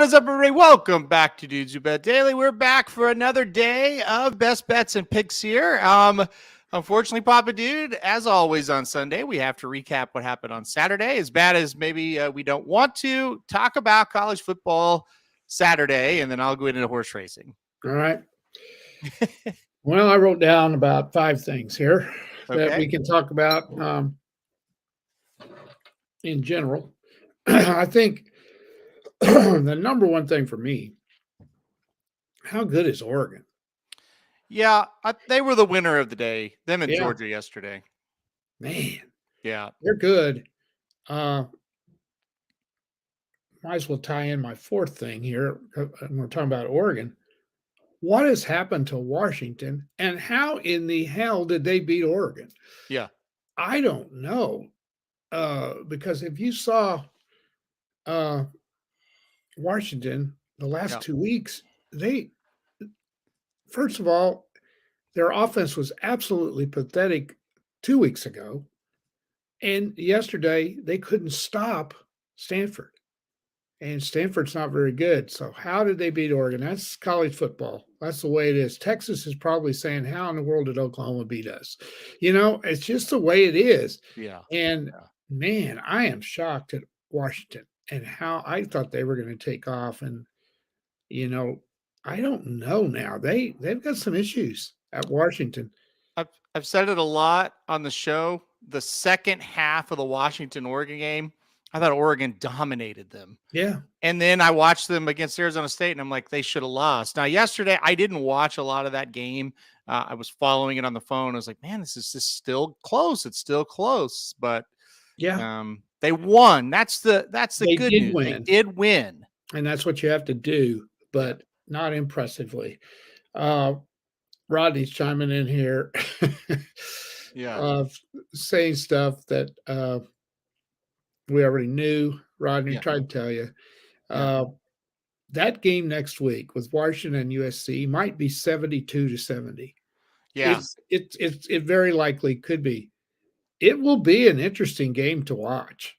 What is up, everybody? Welcome back to Dudes Who Bet Daily. We're back for another day of best bets and picks here. Unfortunately, Papa Dude, as always on Sunday, we have to recap what happened on Saturday. As bad as maybe we don't want to talk about college football Saturday, and then I'll go into horse racing. All right. Well, I wrote down about 5 things here that we can talk about in general. I think the number one thing for me, how good is Oregon? Yeah, they were the winner of the day, them in Georgia yesterday. Man. Yeah. They're good. Might as well tie in my 4th thing here. We're talking about Oregon. What has happened to Washington, and how in the hell did they beat Oregon? Yeah. I don't know. Because if you saw Washington the last 2 weeks, first of all, their offense was absolutely pathetic 2 weeks ago. And yesterday, they couldn't stop Stanford. And Stanford's not very good. So how did they beat Oregon? That's college football. That's the way it is. Texas is probably saying, how in the world did Oklahoma beat us? It's just the way it is. Yeah. And, man, I am shocked at Washington and how I thought they were going to take off. And, I don't know now. They've got some issues at Washington. I've said it a lot on the show. The second half of the Washington-Oregon game, I thought Oregon dominated them. Yeah. And then I watched them against Arizona State, and I'm like, they should have lost. Now, yesterday, I didn't watch a lot of that game. I was following it on the phone. I was like, man, this is still close. It's still close. But they won. That's the good news. They did win. And that's what you have to do, but not impressively. Rodney's chiming in here. Saying stuff that we already knew. Rodney tried to tell you. That game next week with Washington and USC might be 72-70. Yeah. It very likely could be. It will be an interesting game to watch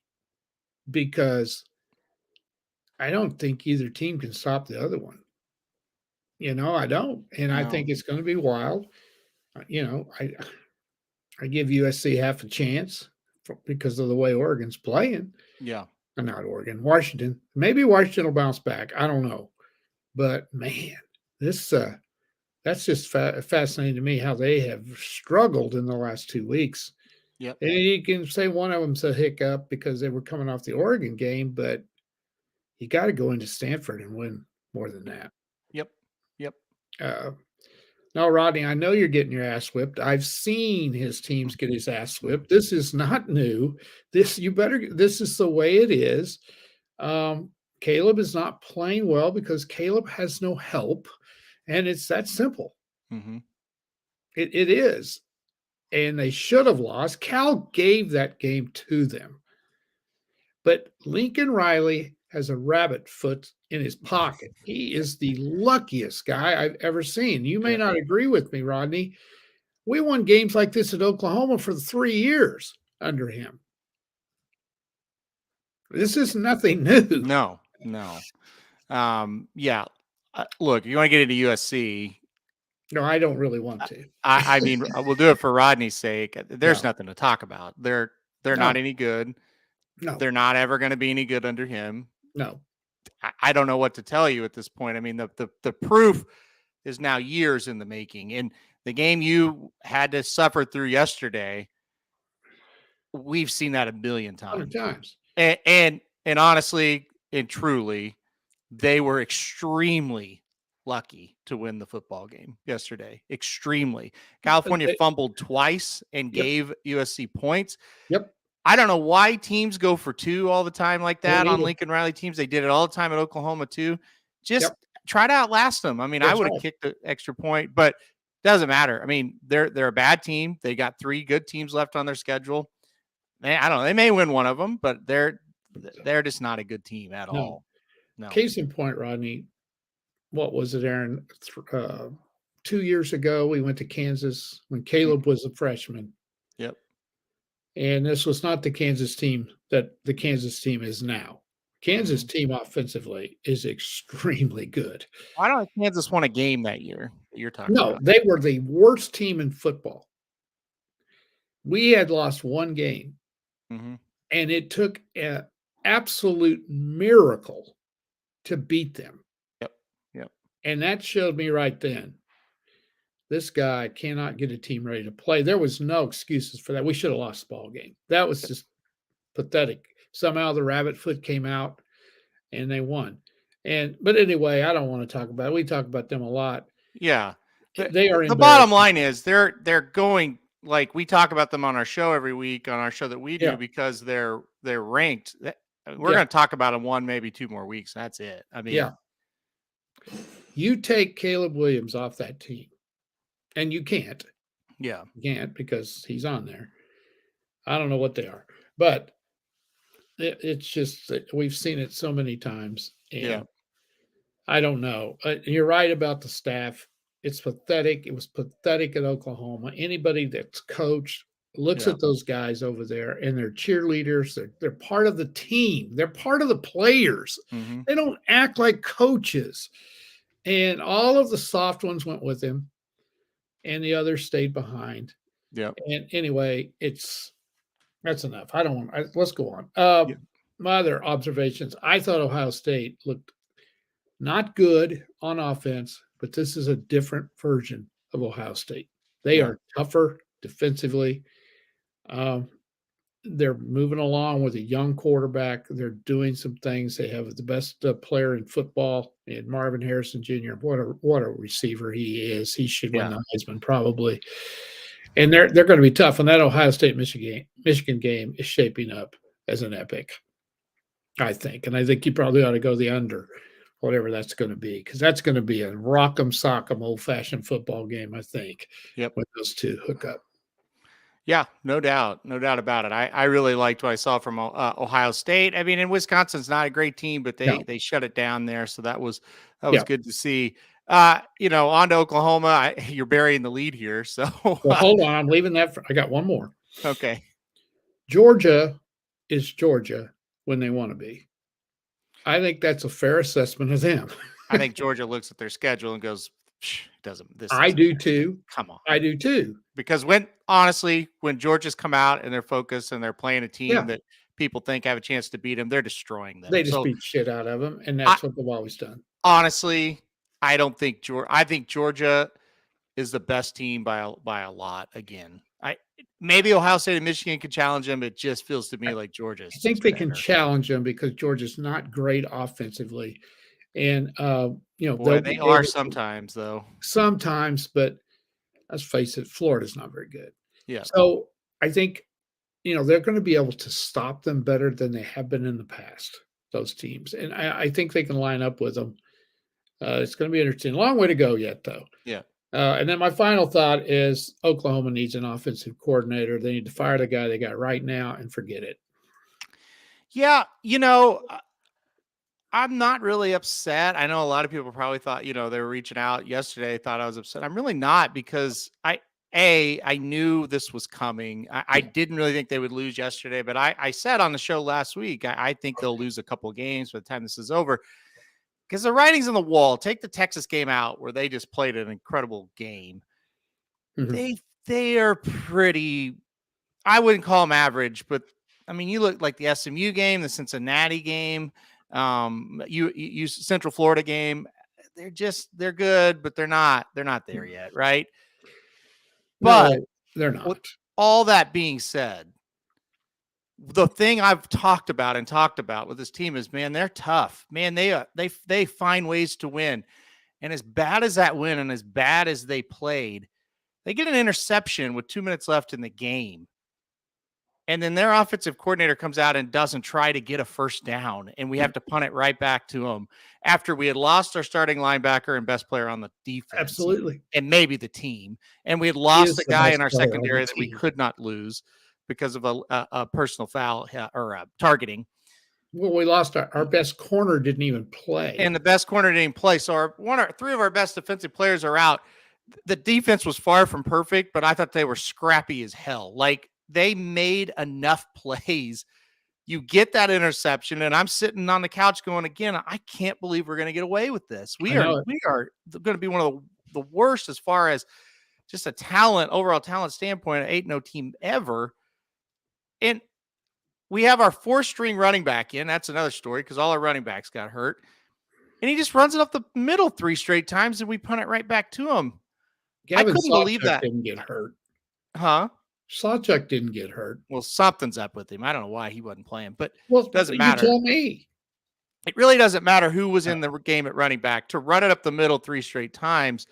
because I don't think either team can stop the other one. I don't. And I think it's going to be wild. I give USC half a chance because of the way Oregon's playing. Yeah. Not Oregon, Washington. Maybe Washington will bounce back. I don't know. But, man, that's just fascinating to me how they have struggled in the last 2 weeks. Yep. And you can say one of them's a hiccup because they were coming off the Oregon game, but you got to go into Stanford and win more than that. Yep. No, Rodney, I know you're getting your ass whipped. I've seen his teams get his ass whipped. This is not new. This is the way it is. Caleb is not playing well because Caleb has no help, and it's that simple. Mm-hmm. It is. And they should have lost. Cal gave that game to them. But Lincoln Riley has a rabbit foot in his pocket. He is the luckiest guy I've ever seen. You may not agree with me, Rodney. We won games like this at Oklahoma for 3 years under him. This is nothing new. No. Look, you want to get into USC. No, I don't really want to. I mean, we'll do it for Rodney's sake. There's nothing to talk about. They're not any good. No. They're not ever going to be any good under him. No. I don't know what to tell you at this point. I mean, the proof is now years in the making. And the game you had to suffer through yesterday, we've seen that a billion times. 100 times. And honestly and truly, they were extremely lucky to win the football game yesterday. Extremely. California fumbled twice and gave USC points. Yep. I don't know why teams go for 2 all the time like that on Lincoln Riley teams. They did it all the time at Oklahoma too. Just try to outlast them. I mean, I would have kicked the extra point, but it doesn't matter. I mean, they're a bad team. They got 3 good teams left on their schedule. I don't know. They may win one of them, but they're just not a good team at all. No. Case in point, Rodney, what was it, Aaron? 2 years ago, we went to Kansas when Caleb was a freshman. Yep. And this was not the Kansas team that the Kansas team is now. Kansas team offensively is extremely good. I don't think Kansas won a game that year that you're talking No, about. they were the worst team in football. We had lost one game, and it took an absolute miracle to beat them. Yep. And that showed me right then, this guy cannot get a team ready to play. There was no excuses for that. We should have lost the ball game. That was just pathetic. Somehow the rabbit foot came out and they won. But anyway, I don't want to talk about it. We talk about them a lot. Yeah. They are the bottom line is they're going, like, we talk about them on our show every week on our show that we do because they're ranked. We're going to talk about them 1, maybe 2 more weeks. That's it. I mean, you take Caleb Williams off that team, and you can't. Yeah. You can't because he's on there. I don't know what they are, but it's just that we've seen it so many times. And I don't know. You're right about the staff. It's pathetic. It was pathetic at Oklahoma. Anybody that's coached looks at those guys over there, and they're cheerleaders. They're part of the team. They're part of the players. They don't act like coaches. And all of the soft ones went with him, and the others stayed behind. Yeah. And anyway, that's enough. I don't want. Let's go on. My other observations. I thought Ohio State looked not good on offense, but this is a different version of Ohio State. They are tougher defensively. They're moving along with a young quarterback. They're doing some things. They have the best player in football in Marvin Harrison Jr. What a receiver he is. He should win the Heisman probably. And they're going to be tough. And that Ohio State Michigan game is shaping up as an epic, I think. And I think you probably ought to go the under, whatever that's going to be, because that's going to be a rock'em sock'em old-fashioned football game, I think, when those two hook up. Yeah, no doubt about it. I really liked what I saw from Ohio State. I mean, and Wisconsin's not a great team, but they shut it down there, so that was good to see. On to Oklahoma. You're burying the lead here, so well, hold on. I'm leaving that. I got one more. Okay. Georgia is Georgia when they want to be. I think that's a fair assessment of them. I think Georgia looks at their schedule and goes, I do too. Come on. I do too. Because when Georgia's come out and they're focused and they're playing a team that people think have a chance to beat them, they're destroying them. They just beat shit out of them, and that's what they've always done. Honestly, I think Georgia is the best team by a lot again. Maybe Ohio State and Michigan can challenge them. It just feels to me like Georgia. I think they can challenge them because Georgia's not great offensively. And, they are sometimes, though. Sometimes, but let's face it, Florida's not very good. Yeah. So I think, they're going to be able to stop them better than they have been in the past, those teams. And I think they can line up with them. It's going to be interesting. Long way to go yet, though. Yeah. And then my final thought is Oklahoma needs an offensive coordinator. They need to fire the guy they got right now and forget it. Yeah, I'm not really upset. I know a lot of people probably thought, they were reaching out yesterday, thought I was upset. I'm really not, because I knew this was coming. I didn't really think they would lose yesterday, but I said on the show last week, I think they'll lose a couple of games by the time this is over, because the writing's on the wall. Take the Texas game out, where they just played an incredible game. They are pretty, I wouldn't call them average, but I mean, you look like the SMU game, the Cincinnati game, you Central Florida game. They're good, but they're not there yet. Right. But no, they're not. With all that being said, the thing I've talked about with this team is, man, they're tough, man. They find ways to win. And as bad as that win and as bad as they played, they get an interception with 2 minutes left in the game. And then their offensive coordinator comes out and doesn't try to get a first down. And we have to punt it right back to them after we had lost our starting linebacker and best player on the defense. Absolutely. And maybe the team. And we had lost a guy in our secondary that we could not lose because of a personal foul or targeting. Well, we lost our best corner didn't even play. And the best corner didn't play. So three of our best defensive players are out. The defense was far from perfect, but I thought they were scrappy as hell. Like, they made enough plays You get that interception, and I'm sitting on the couch going, again, I can't believe we're going to get away with this. We are going to be one of the worst as far as just a overall talent standpoint, 8-0 team ever. And we have our 4th-string running back in. That's another story because all our running backs got hurt. And he just runs it up the middle 3 straight times, and we punt it right back to him. I couldn't believe that. Didn't get hurt. Huh? Sawchuk didn't get hurt. Well, something's up with him. I don't know why he wasn't playing, but it doesn't matter. You tell me. It really doesn't matter who was in the game at running back. To run it up the middle 3 straight times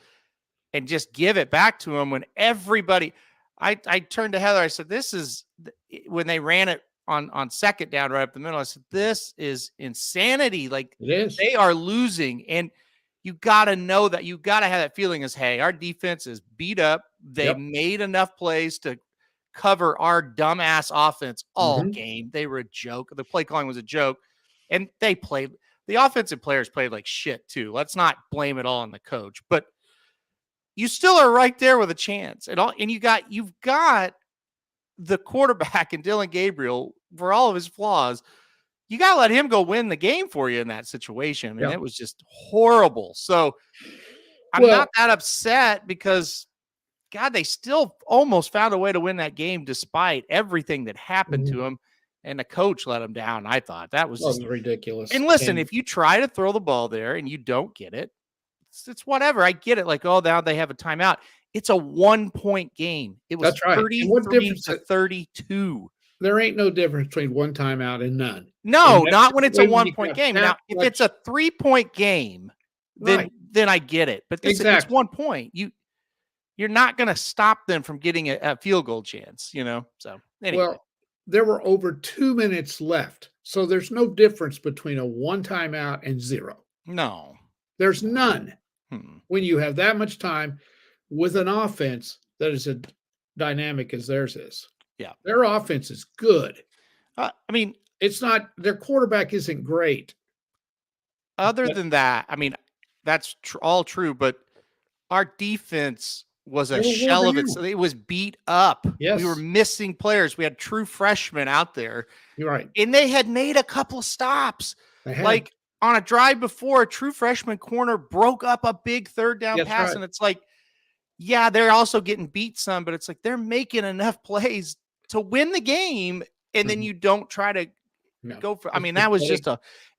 and just give it back to him when everybody – I turned to Heather. I said, this is – when they ran it on 2nd down right up the middle, I said, this is insanity. Like, it is. They are losing, and you got to know that. You got to have that feeling as, hey, our defense is beat up. They made enough plays to – cover our dumbass offense all game. They were a joke. The play calling was a joke. And the offensive players played like shit too. Let's not blame it all on the coach, but you still are right there with a chance. And you've got the quarterback and Dylan Gabriel, for all of his flaws, you got to let him go win the game for you in that situation. I mean, it was just horrible. So I'm not that upset because God, they still almost found a way to win that game despite everything that happened to them, and the coach let them down. I thought that was just ridiculous. And listen, if you try to throw the ball there and you don't get it, it's whatever. I get it. Like, oh, now they have a timeout. It's a 1-point game. It was 33-32. There ain't no difference between one timeout and none. No, not when it's a 1-point game. Now, if it's a 3-point game, then I get it. But it's 1 point. You're not going to stop them from getting a field goal chance, So anyway. Well, there were over 2 minutes left. So there's no difference between a 1 timeout and 0. No. There's none. When you have that much time with an offense that is as dynamic as theirs is. Yeah. Their offense is good. It's not, their quarterback isn't great. Other than that, that's all true, but our defense was a shell of it. So it was beat up. Yes. We were missing players. We had true freshmen out there. You're right. And they had made a couple of stops. Like on a drive before, a true freshman corner broke up a big 3rd down pass. Right. And it's like, yeah, they're also getting beat some, but it's like they're making enough plays to win the game. And then you don't try to go for, that was just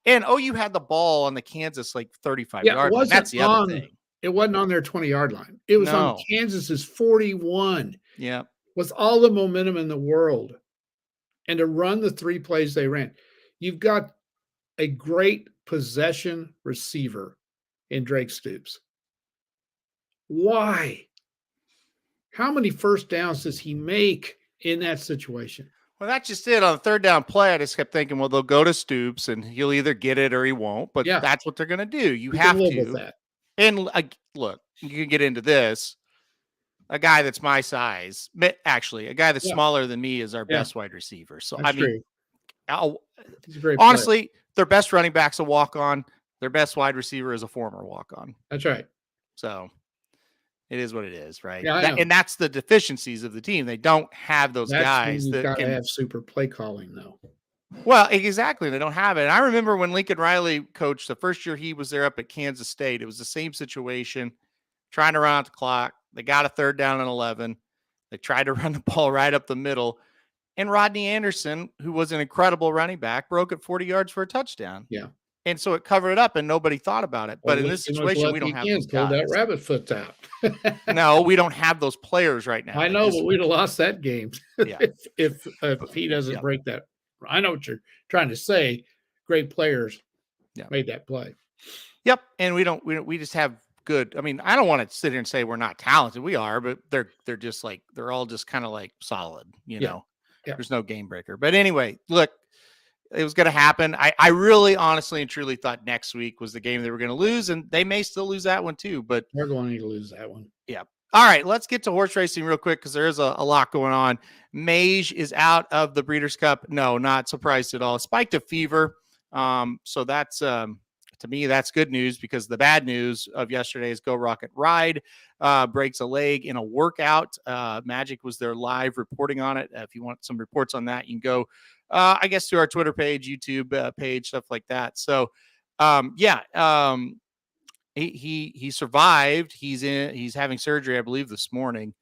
and you had the ball on the Kansas, 35 yards. That's the other thing. It wasn't on their 20-yard line. It was on Kansas's 41. Yeah. With all the momentum in the world. And to run the 3 plays they ran. You've got a great possession receiver in Drake Stoops. Why? How many first downs does he make in that situation? Well, that's just it. On the 3rd down play, I just kept thinking, well, they'll go to Stoops and he'll either get it or he won't. But that's what they're going to do. You have to. With that. And look, you can get into this. A guy that's my size, actually, a guy that's smaller than me is our best wide receiver. So, honestly, their best running back's a walk-on. Their best wide receiver is a former walk-on. That's right. So, it is what it is, right? Yeah, and that's the deficiencies of the team. They don't have those guys that can have super play calling, though. Well, exactly. They don't have it. And I remember when Lincoln Riley coached the first year he was there up at Kansas State, it was the same situation, trying to run out the clock. They got a 3rd down and 11. They tried to run the ball right up the middle. And Rodney Anderson, who was an incredible running back, broke it 40 yards for a touchdown. Yeah. And so it covered it up and nobody thought about it. But in this situation, we don't have those guys. That rabbit foot's out. No, we don't have those players right now. I know, but we'd have lost that game if he doesn't break that. I know what you're trying to say. Great players made that play. Yep. And we just have good. I don't want to sit here and say we're not talented. We are, but they're just they're all just kind of solid, know. Yeah. There's no game breaker. But anyway, look, it was going to happen. I really honestly and truly thought next week was the game they were going to lose, and they may still lose that one too, but they're going to lose that one. Yeah. All right, let's get to horse racing real quick because there is a lot going on. Mage is out of the Breeders' Cup. No, not surprised at all. Spiked a fever. So that's to me, that's good news, because the bad news of yesterday is Go Rocket Ride breaks a leg in a workout. Magic was there live reporting on it. If you want some reports on that, you can go, I guess, to our Twitter page, YouTube page, stuff like that. So, he survived. He's having surgery, I believe, this morning.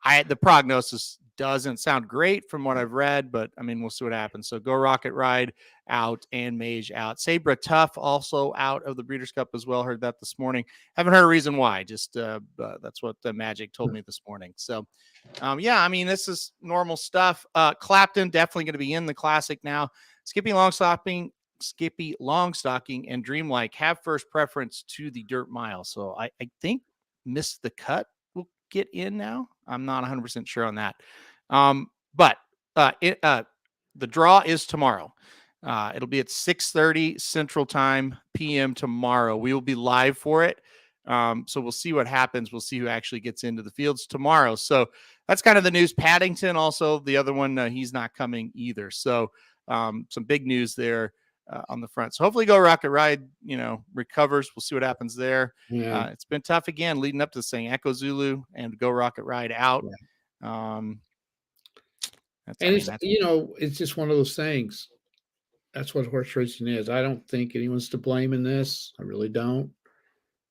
The prognosis doesn't sound great from what I've read, but I mean, we'll see what happens. So Go Rocket Ride out and Mage out. Sabra Tough also out of the Breeders' Cup as well. Heard that this morning. Haven't heard a reason why. Just that's what the Magic told me this morning. So, I mean, this is normal stuff. Clapton definitely going to be in the Classic now. Skippy Longstocking, and Dreamlike have first preference to the Dirt Mile. So I think Miss the Cut will get in now. I'm not 100% sure on that. But the draw is tomorrow. It'll be at 6:30 Central Time PM tomorrow. We will be live for it. So we'll see what happens. We'll see who actually gets into the fields tomorrow. So that's kind of the news. Paddington, also the other one, he's not coming either. So some big news there on the front. So hopefully Go Rocket Ride, recovers. We'll see what happens there. Yeah. It's been tough again leading up to this thing. Echo Zulu and Go Rocket Ride out. Yeah. It's just one of those things. That's what horse racing is. I don't think anyone's to blame in this. I really don't.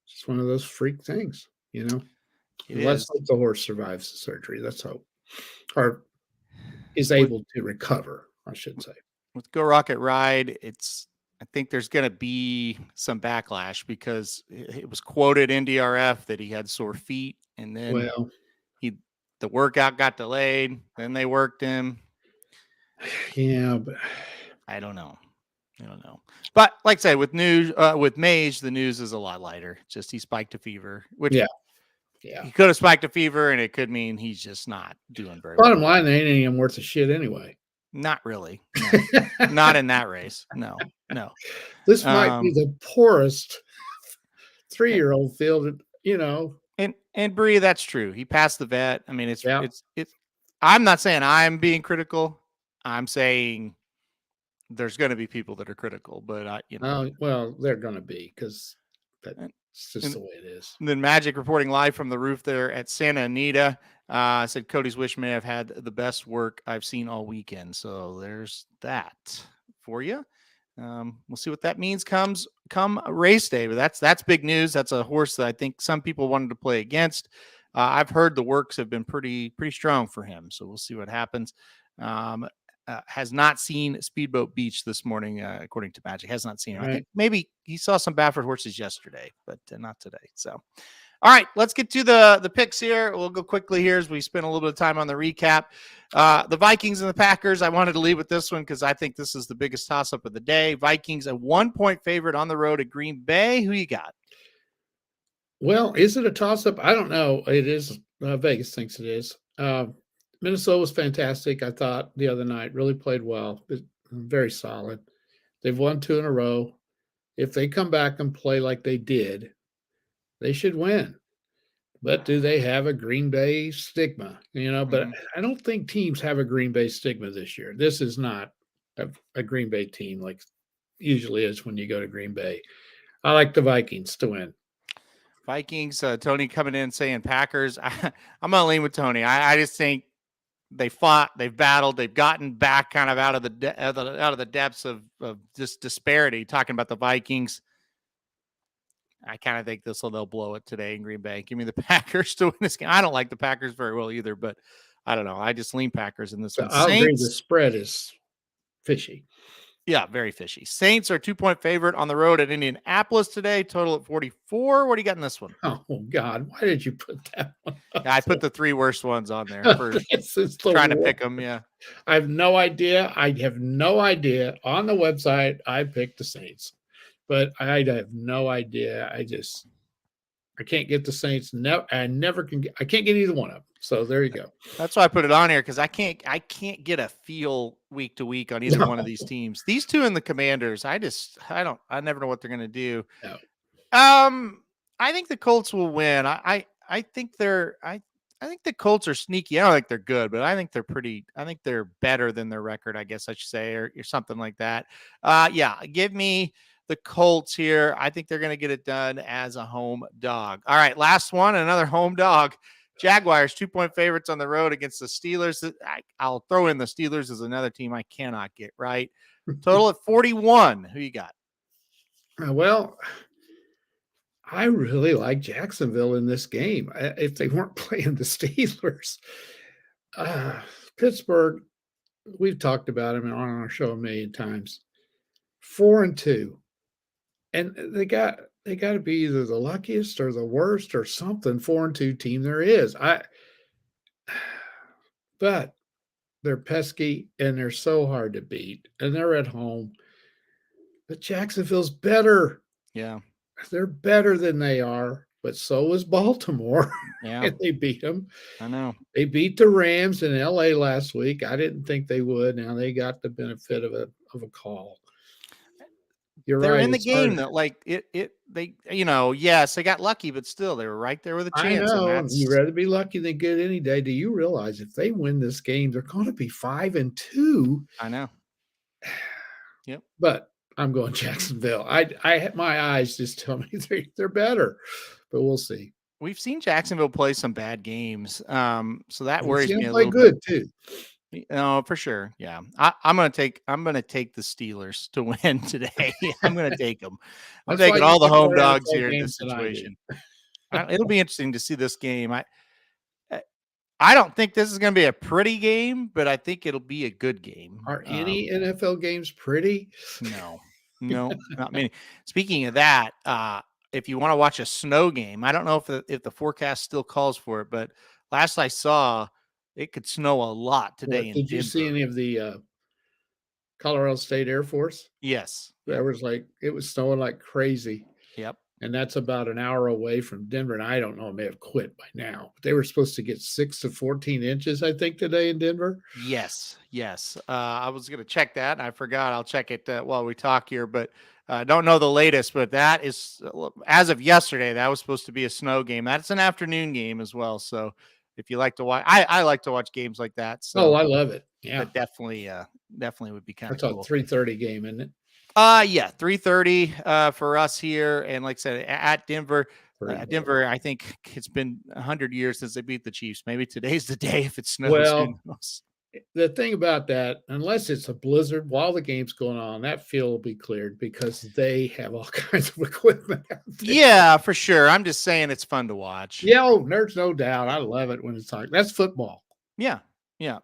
It's just one of those freak things, Let's hope the horse survives the surgery. Let's hope. Or is able to recover, I should say. With Go Rocket Ride, I think there's going to be some backlash, because it was quoted in DRF that he had sore feet, and then the workout got delayed. Then they worked him. Yeah, but I don't know. But like I said, with Mage, the news is a lot lighter. Just he spiked a fever, which he could have spiked a fever, and it could mean he's just not doing very well. Bottom line, they ain't any worth a shit anyway. Not really. No. Not in that race. No. This might be the poorest 3-year-old field, And Bree, that's true. He passed the vet. I mean, it's I'm not saying I'm being critical. I'm saying there's going to be people that are critical, but well, they're going to be, because that's just the way it is. And then Magic reporting live from the roof there at Santa Anita. Said Cody's Wish may have had the best work I've seen all weekend. So there's that for you. We'll see what that means come race day, but that's big news. That's a horse that I think some people wanted to play against. I've heard the works have been pretty strong for him. So we'll see what happens. Has not seen Speedboat Beach this morning, according to Magic. Has not seen him. Right. I think maybe he saw some Baffert horses yesterday, but not today. So, all right, let's get to the picks here. We'll go quickly here as we spend a little bit of time on the recap. The Vikings and the Packers. I wanted to lead with this one because I think this is the biggest toss-up of the day. Vikings, a 1-point favorite on the road at Green Bay. Who you got? Well, is it a toss-up? I don't know. It is. Vegas thinks it is. Minnesota was fantastic, I thought, the other night. Really played well. Very solid. They've won 2 in a row. If they come back and play like they did, they should win. But do they have a Green Bay stigma? But I don't think teams have a Green Bay stigma this year. This is not a Green Bay team like usually is when you go to Green Bay. I like the Vikings to win. Vikings, Tony coming in saying Packers. I'm going to lean with Tony. I just think they fought, they've battled, they've gotten back kind of out of the depths of just disparity. Talking about the Vikings, I kind of think they'll blow it today in Green Bay. Give me the Packers to win this game. I don't like the Packers very well either, but I don't know. I just lean Packers in this one. I'll agree the spread is fishy. Yeah, very fishy. Saints are 2-point favorite on the road at Indianapolis today. Total at 44. What do you got in this one? Oh, God. Why did you put that one up? I put the 3 worst ones on there for trying to pick them. Yeah. I have no idea. On the website, I picked the Saints. But I have no idea. I can't get the Saints. No, I can't get either one of them. So there you go. That's why I put it on here, because I can't get a feel week to week on either one of these teams. These two and the Commanders, I never know what they're gonna do. No. I think the Colts will win. I think the Colts are sneaky. I don't think they're good, but I think they're better than their record, I guess I should say, or something like that. Give me the Colts here. I think they're going to get it done as a home dog. All right, last one, another home dog. Jaguars 2-point favorites on the road against the Steelers. I'll throw in the Steelers as another team I cannot get right. Total at 41. Who you got? Well, I really like Jacksonville in this game. If they weren't playing the Steelers, Pittsburgh, we've talked about them on our show a million times. 4-2, and they got to be either the luckiest or the worst or something 4-2 team there is. But they're pesky and they're so hard to beat, and they're at home. But Jacksonville's better. Yeah. They're better than they are, but so is Baltimore. Yeah. And they beat them. I know. They beat the Rams in LA last week. I didn't think they would. Now they got the benefit of a call. You're They're right. in the game that they yes, they got lucky, but still they were right there with a chance. I know. You'd rather be lucky than good any day. Do you realize if they win this game, they're going to be 5-2? I know. Yep. But I'm going Jacksonville. I my eyes just tell me they're better, but we'll see. We've seen Jacksonville play some bad games, so that worries me a play little good bit. Too. No, for sure. Yeah, I'm gonna take the Steelers to win today. I'm gonna take them. I'm taking all the home dogs here in this situation. It'll be interesting to see this game. I don't think this is going to be a pretty game, but I think it'll be a good game. Are any NFL games pretty? No, not many. Speaking of that, if you want to watch a snow game, I don't know if the forecast still calls for it, but last I saw, it could snow a lot today. Did you see any of the Colorado State Air Force? Yes. It was snowing like crazy. Yep. And that's about an hour away from Denver. And I don't know, it may have quit by now. But they were supposed to get 6 to 14 inches, I think, today in Denver. Yes. I was going to check that. I forgot. I'll check it while we talk here, but I don't know the latest. But that is, as of yesterday, that was supposed to be a snow game. That's an afternoon game as well. So if you like to watch, I like to watch games like that. So I love it. Yeah, definitely would be kind of cool. That's a 3:30 game, isn't it? Yeah, 3:30 for us here, and like I said, at Denver. Denver, I think it's been 100 years since they beat the Chiefs. Maybe today's the day if it snows. Well, the thing about that, unless it's a blizzard while the game's going on, that field will be cleared because they have all kinds of equipment out there. Yeah, for sure. I'm just saying it's fun to watch. Yeah, there's no doubt. I love it when it's like that's football. Yeah. And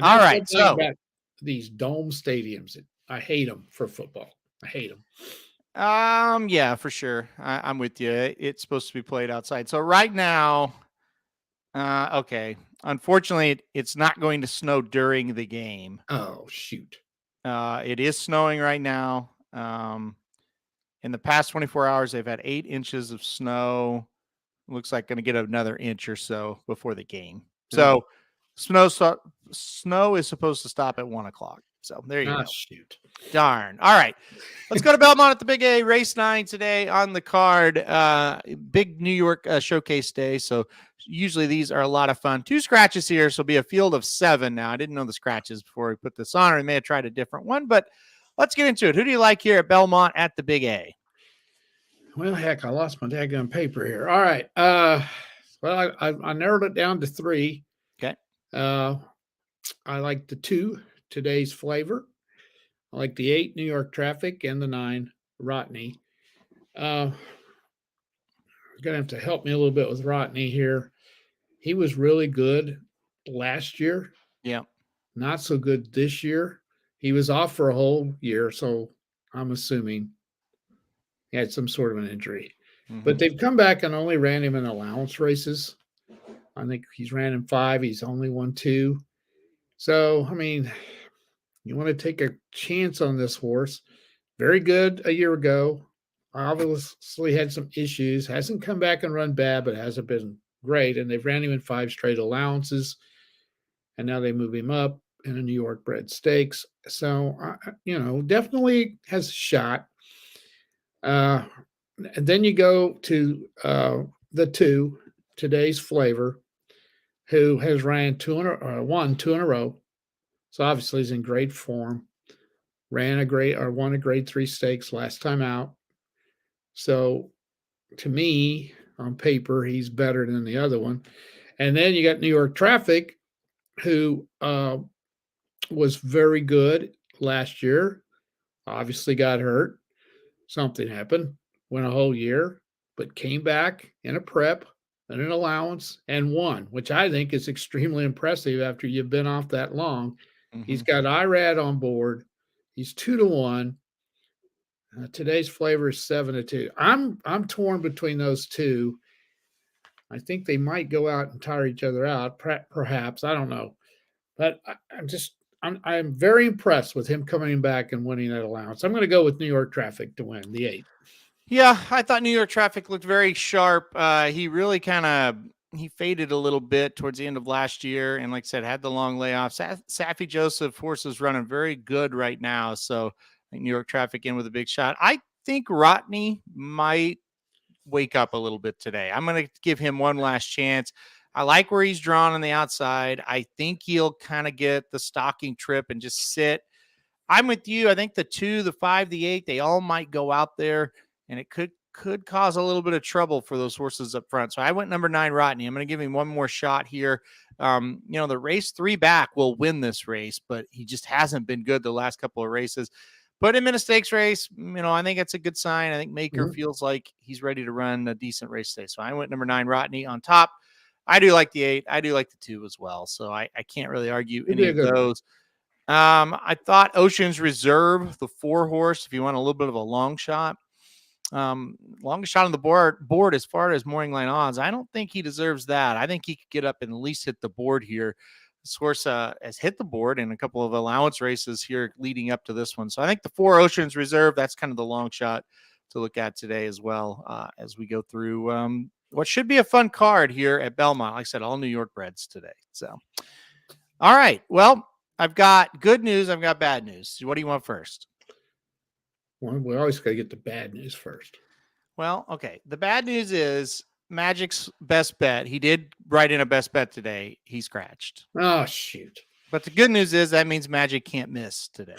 all right, so about these dome stadiums, I hate them for football. I hate them. Yeah, for sure. I'm with you. It's supposed to be played outside. So right now, okay. Unfortunately, it's not going to snow during the game. Oh, shoot. It is snowing right now. In the past 24 hours, they've had 8 inches of snow. Looks like going to get another inch or so before the game. So snow is supposed to stop at 1:00. So there you go. Shoot. Darn. All right. Let's go to Belmont at the Big A. Race 9 today on the card. Big New York showcase day. So usually these are a lot of fun. 2 scratches here. So it'll be a field of 7 now. I didn't know the scratches before we put this on, or we may have tried a different one, but let's get into it. Who do you like here at Belmont at the Big A? Well, heck, I lost my daggone paper here. All right. Well, I narrowed it down to 3. Okay. I like the 2, Today's Flavor. I like the 8, New York Traffic, and the 9, Rodney. You're going to have to help me a little bit with Rodney here. He was really good last year. Yeah. Not so good this year. He was off for a whole year, so I'm assuming he had some sort of an injury. Mm-hmm. But they've come back and only ran him in allowance races. I think he's ran in 5. He's only won 2. So, I mean, you want to take a chance on this horse. Very good a year ago. Obviously had some issues. Hasn't come back and run bad, but hasn't been great. And they've ran him in 5 straight allowances. And now they move him up in a New York bred stakes. So, definitely has a shot. And then you go to the 2, Today's Flavor, who has won 2 in a row. So obviously he's in great form. won a grade 3 stakes last time out. So to me, on paper, he's better than the other one. And then you got New York Traffic, who was very good last year. Obviously got hurt. Something happened. Went a whole year, but came back in a prep and an allowance and won, which I think is extremely impressive after you've been off that long. He's got IRAD on board. He's 2-1. Today's flavor is 7-2. I'm torn between those two. I think they might go out and tire each other out, perhaps. I don't know, but I'm very impressed with him coming back and winning that allowance. I'm going to go with New York Traffic to win the 8. Yeah, I thought New York Traffic looked very sharp. He really he faded a little bit towards the end of last year, and like I said, had the long layoff. Saffy Joseph horse is running very good right now, so I think New York Traffic in with a big shot. I think Rodney might wake up a little bit today. I'm going to give him one last chance. I like where he's drawn on the outside. I think he'll kind of get the stocking trip and just sit. I'm with you. I think the 2, the 5, the 8, they all might go out there, and it could cause a little bit of trouble for those horses up front. So I went number 9, Rodney. I'm going to give him one more shot here. The race 3 back will win this race, but he just hasn't been good the last couple of races. Put him in a stakes race. I think it's a good sign. I think Maker feels like he's ready to run a decent race today. So I went number 9, Rodney on top. I do like the 8. I do like the 2 as well. So I can't really argue any of those. I thought Ocean's Reserve, the 4 horse, if you want a little bit of a long shot, longest shot on the board as far as morning line odds. I don't think he deserves that. I think he could get up and at least hit the board here. This horse has hit the board in a couple of allowance races here leading up to this one. So I think the 4 Oceans Reserve, that's kind of the long shot to look at today as well, as we go through what should be a fun card here at Belmont. Like I said, all New York breds today. So, all right. Well, I've got good news. I've got bad news. What do you want first? Well, we always got to get the bad news first. Well, okay. The bad news is Magic's best bet. He did write in a best bet today. He scratched. Oh, shoot. But the good news is that means Magic can't miss today.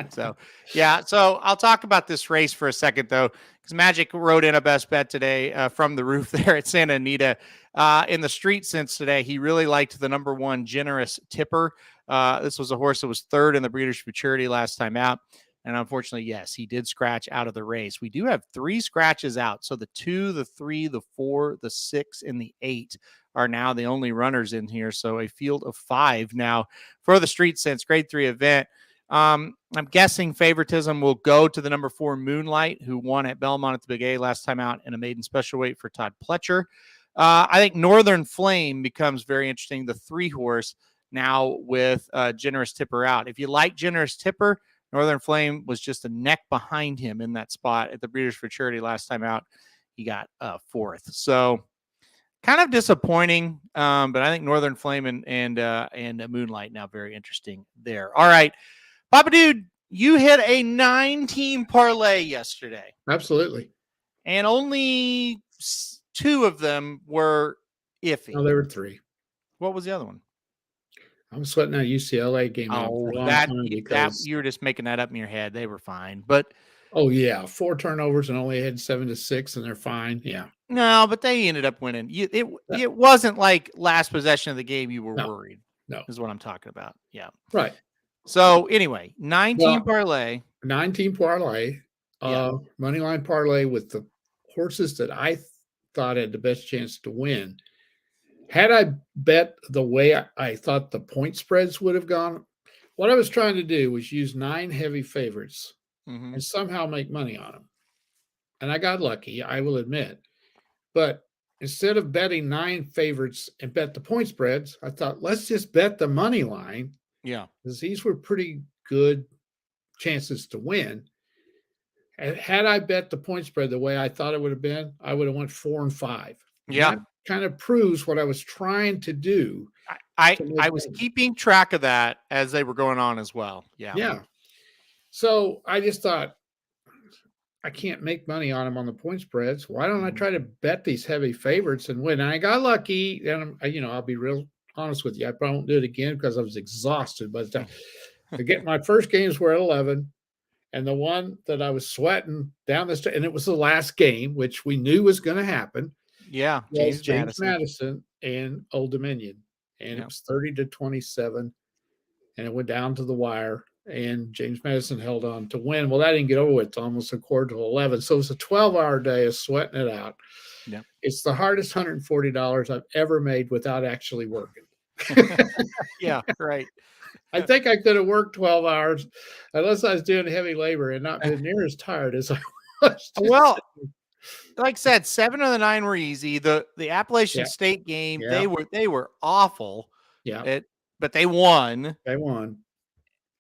So, yeah. So I'll talk about this race for a second, though, because Magic wrote in a best bet today from the roof there at Santa Anita. In the street since today, he really liked the number 1 Generous Tipper. This was a horse that was 3rd in the Breeders' Futurity last time out. And unfortunately, yes, he did scratch out of the race. We do have 3 scratches out. So the 2, the 3, the 4, the 6, and the 8 are now the only runners in here. So a field of 5 now for the Street Sense Grade 3 event. I'm guessing favoritism will go to the number 4 Moonlight, who won at Belmont at the Big A last time out in a maiden special weight for Todd Pletcher. I think Northern Flame becomes very interesting. The 3 horse now with Generous Tipper out. If you like Generous Tipper, Northern Flame was just a neck behind him in that spot at the Breeders' Futurity last time out. He got 4th. So kind of disappointing, but I think Northern Flame and Moonlight now very interesting there. All right, Papa Dude, you hit a 9-team parlay yesterday. Absolutely. And only 2 of them were iffy. No, there were 3. What was the other one? I'm sweating that UCLA game out for a long time because you were just making that up in your head. They were fine, but 4 turnovers and only had 7-6, and they're fine. Yeah, no, but they ended up winning. It wasn't like last possession of the game you were worried. No, is what I'm talking about. Yeah, right. So anyway, 9-team parlay. 9-team parlay, money line parlay with the horses that I thought had the best chance to win. Had I bet the way I thought the point spreads would have gone, what I was trying to do was use 9 heavy favorites and somehow make money on them. And I got lucky, I will admit. But instead of betting 9 favorites and bet the point spreads, I thought, let's just bet the money line. Yeah. Because these were pretty good chances to win. And had I bet the point spread the way I thought it would have been, I would have went 4 and 5. Yeah. Kind of proves what I was trying to do. I was keeping track of that as they were going on as well. Yeah. Yeah. So I just thought, I can't make money on them on the point spreads. Why don't I try to bet these heavy favorites and win? And I got lucky. And I'll be real honest with you. I probably won't do it again because I was exhausted by the time. My first games were at 11. And the one that I was sweating down the street, and it was the last game, which we knew was going to happen. Yeah. Was James Madison and Old Dominion. And it was 30-27. And it went down to the wire. And James Madison held on to win. Well, that didn't get over with almost a quarter to 11. So it was a 12-hour day of sweating it out. Yeah. It's the hardest $140 I've ever made without actually working. Yeah, right. I think I could have worked 12 hours unless I was doing heavy labor and not been near as tired as I was. Well, like I said, 7 of the 9 were easy. The Appalachian State game, they were awful. Yeah. But they won. They won.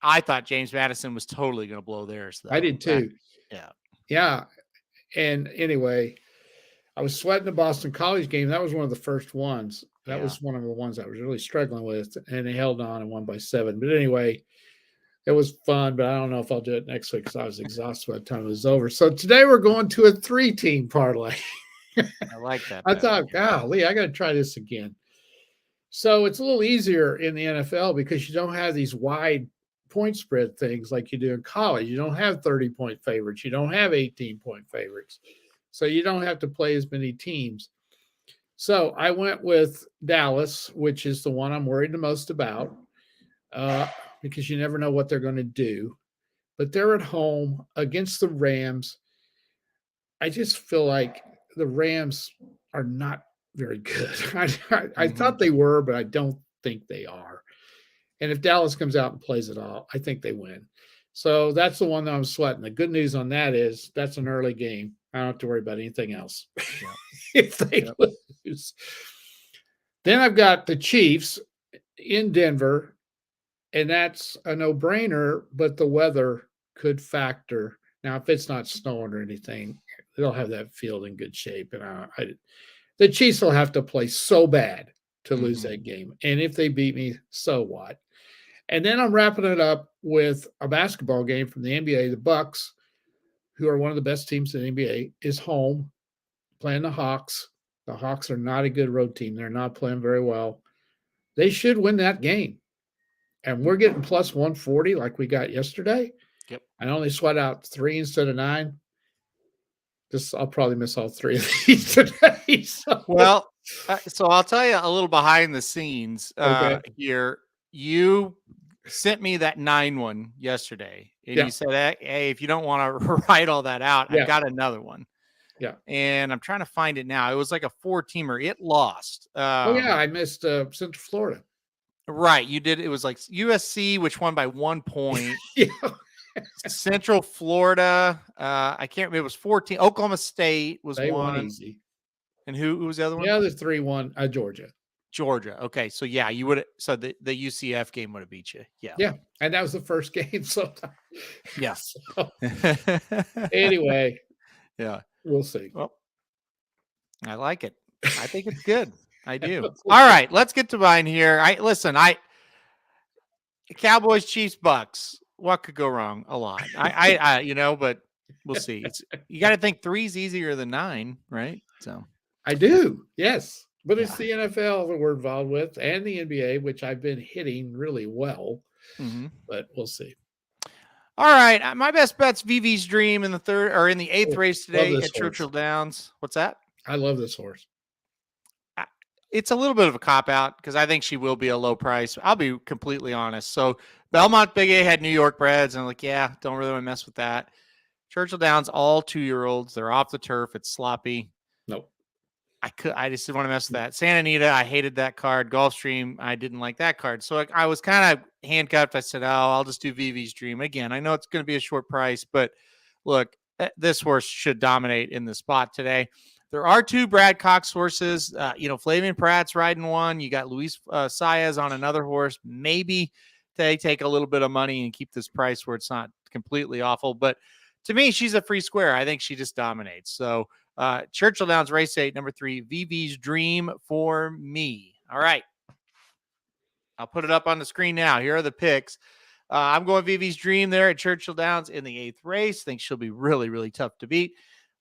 I thought James Madison was totally going to blow theirs, though. I did too. Yeah. And anyway, I was sweating the Boston College game. That was one of the first ones. That was one of the ones I was really struggling with, and they held on and won by 7. But anyway, it was fun, but I don't know if I'll do it next week because I was exhausted by the time it was over. So today we're going to a 3-team parlay. I like that. I thought, golly, I got to try this again. So it's a little easier in the NFL because you don't have these wide point spread things like you do in college. You don't have 30-point favorites. You don't have 18-point favorites. So you don't have to play as many teams. So I went with Dallas, which is the one I'm worried the most about because you never know what they're going to do. But they're at home against the Rams. I just feel like the Rams are not very good. I thought they were, but I don't think they are. And if Dallas comes out and plays it all, I think they win. So that's the one that I'm sweating. The good news on that is that's an early game. I don't have to worry about anything else if they lose. Then I've got the Chiefs in Denver, and that's a no-brainer, but the weather could factor. Now, if it's not snowing or anything, they'll have that field in good shape. And the Chiefs will have to play so bad to lose that game. And if they beat me, so what? And then I'm wrapping it up with a basketball game from the NBA. The Bucks, who are one of the best teams in the NBA, is home playing the Hawks. The Hawks are not a good road team. They're not playing very well. They should win that game. And we're getting plus 140 like we got yesterday. Yep. I only sweat out 3 instead of 9. I'll probably miss all 3 of these today. So I'll tell you a little behind the scenes here. You sent me that 9 one yesterday, and you said, "Hey, if you don't want to write all that out, I've got another one." Yeah, and I'm trying to find it now. It was like a 4-teamer. It lost. I missed Central Florida. Right, you did. It was like USC, which won by 1 point. Central Florida. I can't remember. It was 14. Oklahoma State was they one. Won easy. And who was the other one? The other 3 won. Georgia. Okay, so you would. So the UCF game would have beat you. Yeah, and that was the first game. So anyway, we'll see. Well, I like it. I think it's good. I do. All right, let's get to mine here. Cowboys, Chiefs, Bucks. What could go wrong? A lot. But we'll see. You got to think 3's easier than 9, right? So I do. Yes. But it's the NFL that we're involved with and the NBA, which I've been hitting really well. But we'll see. All right. My best bet's VV's Dream in the 8th race today at Churchill Downs. What's that? I love this horse. It's a little bit of a cop-out because I think she will be a low price. I'll be completely honest. So Belmont Big A had New York breds, and I'm like, don't really want to mess with that. Churchill Downs, all 2-year-olds. They're off the turf. It's sloppy. Nope. I just didn't want to mess with that. Santa Anita, I hated that card. Gulfstream, I didn't like that card. So I was kind of handcuffed. I said, I'll just do VV's Dream. Again, I know it's going to be a short price, but look, this horse should dominate in the spot today. There are 2 Brad Cox horses. Flavian Pratt's riding one. You got Luis Saez on another horse. Maybe they take a little bit of money and keep this price where it's not completely awful. But to me, she's a free square. I think she just dominates. So Churchill Downs race 8, number 3, VV's Dream for me. All right. I'll put it up on the screen now. Here are the picks. I'm going VV's Dream there at Churchill Downs in the 8th race. Think she'll be really, really tough to beat.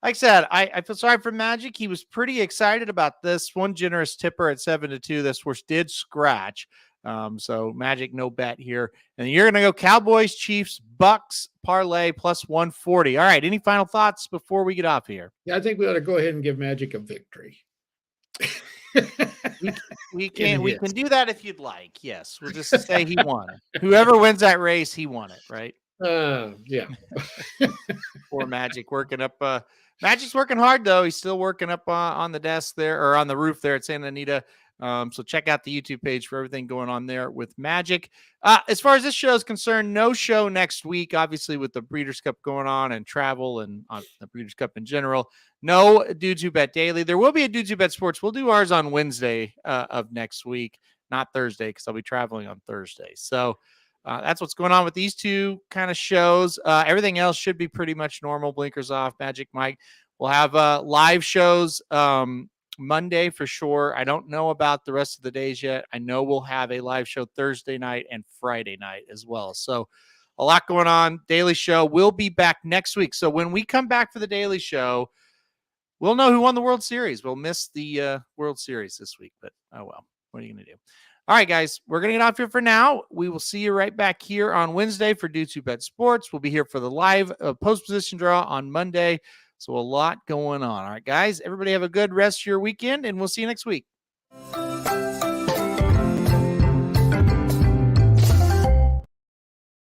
Like I said, I feel sorry for Magic. He was pretty excited about this. One generous tipper at 7-2. This horse did scratch. So Magic, no bet here. And you're going to go Cowboys, Chiefs, Bucks, parlay plus 140. All right. Any final thoughts before we get off here? Yeah, I think we ought to go ahead and give Magic a victory. We can do that if you'd like. Yes. We'll just say he won. Whoever wins that race, he won it, right? Yeah. Poor Magic working up. Magic's working hard, though. He's still working up on the desk there, or on the roof there at Santa Anita. So check out the YouTube page for everything going on there with Magic. As far as this show is concerned, no show next week, obviously with the Breeders' Cup going on and travel and the Breeders' Cup in general. No Dudes Who Bet Daily. There will be a Dudes Who Bet Sports. We'll do ours on Wednesday of next week, not Thursday, because I'll be traveling on Thursday. So that's what's going on with these two kind of shows. Everything else should be pretty much normal. Blinkers off, Magic Mike. We'll have live shows Monday for sure. I don't know about the rest of the days yet. I know we'll have a live show Thursday night and Friday night as well. So a lot going on. Daily Show will be back next week. So when we come back for the Daily Show, we'll know who won the World Series. We'll miss the World Series this week, but oh well. What are you going to do? All right, guys, we're going to get off here for now. We will see you right back here on Wednesday for Dudes Who Bet Sports. We'll be here for the live post-position draw on Monday. So a lot going on. All right, guys, everybody have a good rest of your weekend, and we'll see you next week.